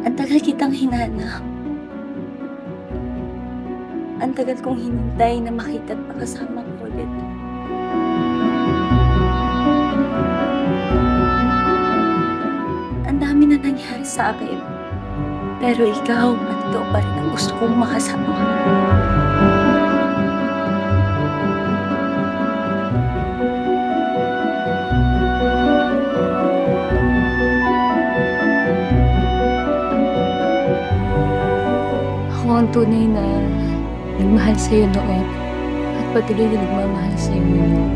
Ang tagal kitang hinanap. Ang tagal kong hinintay na makita at makasama ko ulit. Ang dami na nangyari sa akin. Pero ikaw at ikaw pa rin ang gusto kong makasama. Ako ang tunay na nagmahal sa'yo noon at patuloy na nagmamahal sa'yo ngayon.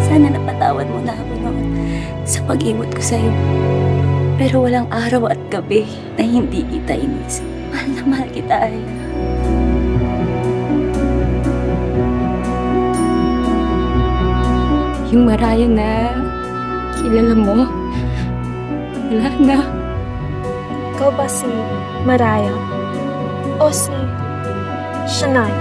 Sana napatawad mo na ako noon sa pag-iwat ko sa'yo. Pero walang araw at gabi na hindi kita inisip. Mahal na mahal kita, Aya. Yung Mariah na kilala mo, wala na. Ikaw ba si Mariah? O si Shania?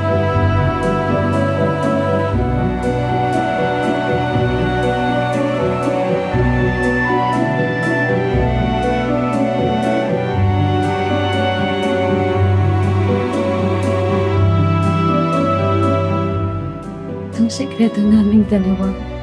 Ang sekreto naming dalawa.